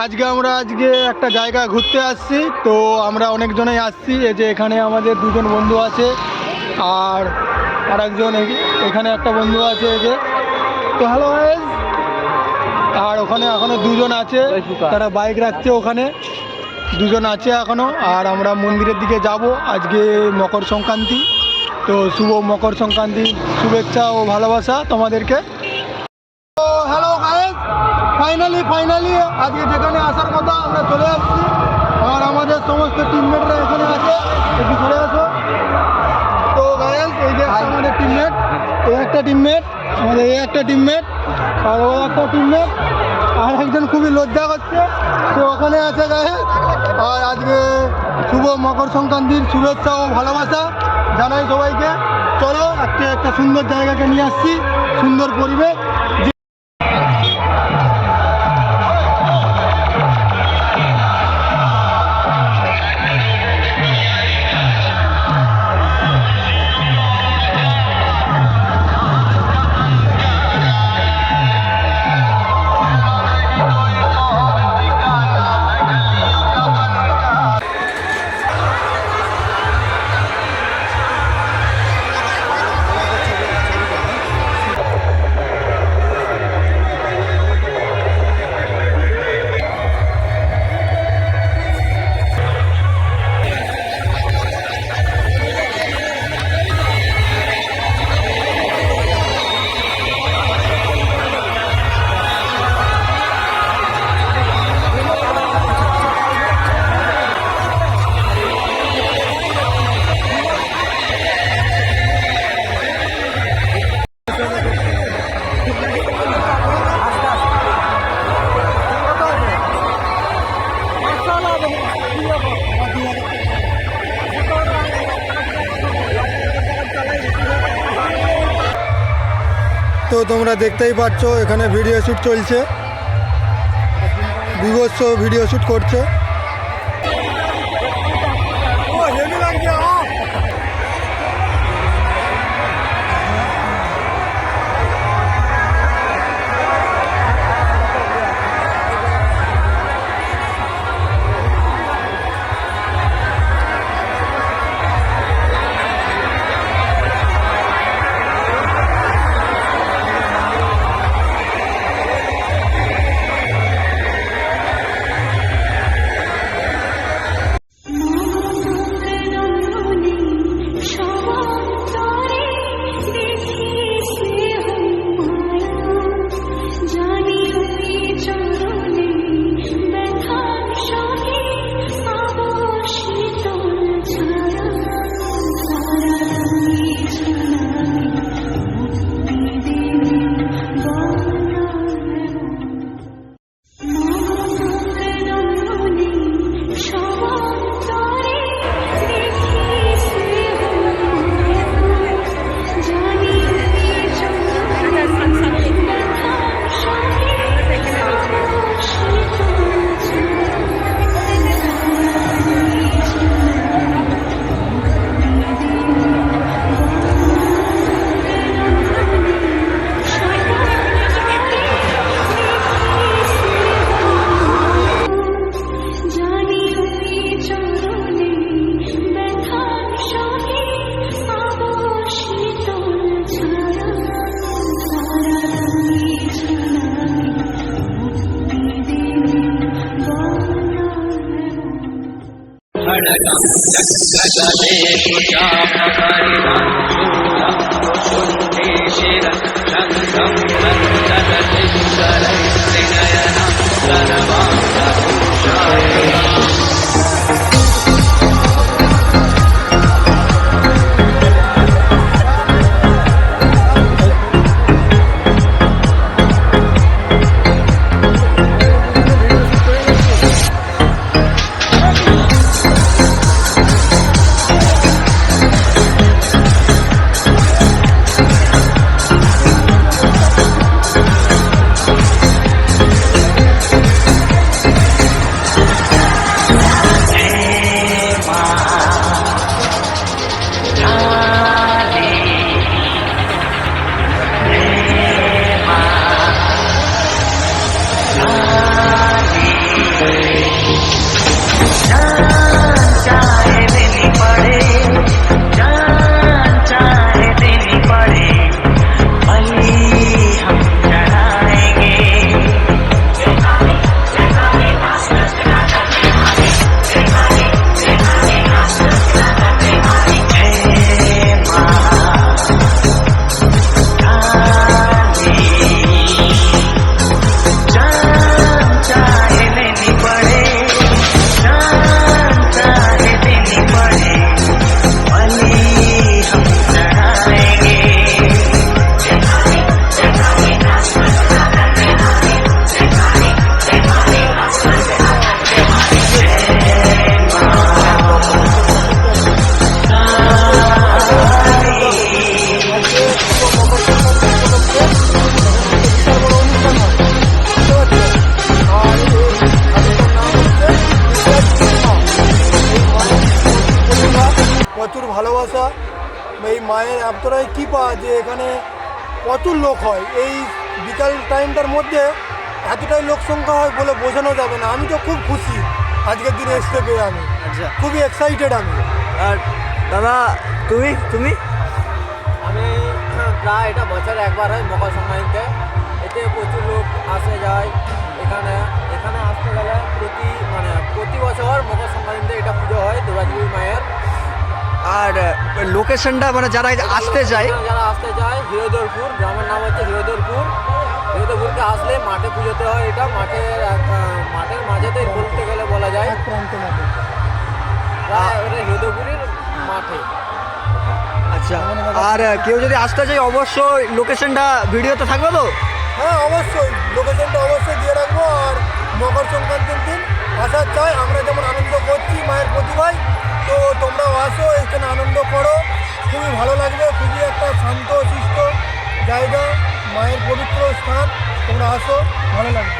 আজকে একটা জায়গা ঘুরতে আসছি, তো আমরা অনেকজনেই আসছি। এই যে এখানে আমাদের দুজন বন্ধু আছে, আর আরেকজন এখানে একটা বন্ধু আছে, এই যে। তো হ্যালো গাইস। আর ওখানে এখনো দুজন আছে, তারা বাইক রাখছে, ওখানে দুজন আছে এখনো। আর আমরা মন্দিরের দিকে যাব। আজকে মকর সংক্রান্তি, তো শুভ মকর সংক্রান্তি শুভেচ্ছা ও ভালোবাসা তোমাদেরকে। তো হ্যালো গাইস, ফাইনালি আজকে যেখানে আসার কথা আমরা চলে আসছি। আর আমাদের সমস্ত টিমমেটরা এখানে আছে, একটু চলে আসো। তো গাইস, এই যে আমাদের টিমমেট, একটা টিমমেট আমাদের, একটা টিমমেট আর ও একটা টিমমেট, আর একজন খুবই লজ্জা করছে, তো ওখানে আছে গাইস। আর আজকে শুভ মকর সংক্রান্তির শুভেচ্ছা ও ভালোবাসা জানাই সবাইকে। চলো একটা সুন্দর জায়গাকে নিয়ে আসছি, সুন্দর পরিবেশ। তো তোমরা দেখতেই পাচ্ছ এখানে ভিডিও শ্যুট চলছে, বিভৎস ভিডিও শ্যুট করছে। মায়ের এতটাই কৃপা যে এখানে প্রচুর লোক হয়। এই বিকাল টাইমটার মধ্যে এতটাই লোক সংখ্যা হয় বলে বোঝানো যাবে না। আমি তো খুব খুশি আজকের দিনে আসতে পেয়ে, আমি আচ্ছা, খুবই এক্সাইটেড আমি। আর দাদা তুমি তুমি আমি প্রায় এটা বছরে একবার হয় মকর সংক্রান্তিতে। এতে প্রচুর লোক আসে যায়। এখানে এখানে আসতে গেলে প্রতি বছর মকর সংক্রান্তিতে এটা পুজো হয় দুর্গাদেবী মায়ের। আর লোকেশনটা মানে যারা আসতে চায়, এখানে যারা আসতে চায় হিরোদরপুর, গ্রামের নাম হচ্ছে হিরোদরপুর। হিরোদরপুরকে আসলে মাঠে পুজোতে হয়। এটা মাঠের মাঝেতেই বলতে গেলে বলা যায়, এক প্রান্ত মাঠে। প্রায় ওটা হিরোদরপুরের মাঠে। আচ্ছা, আর কেউ যদি আসতে চায় অবশ্যই লোকেশনটা ভিডিওতে থাকবে তো? হ্যাঁ অবশ্যই, লোকেশনটা অবশ্যই দিয়ে রাখবো। আর মকর সংক্রান্তির দিন আসার চাই, আমরা যেমন আনন্দ করছি মায়ের প্রতিভায়, তো তোমরাও আসো, এখানে আনন্দ করো, খুবই ভালো লাগবে। খুবই একটা শান্ত শিষ্ট জায়গা, মায়ের পবিত্র স্থান, তোমরা আসো, ভালো লাগবে।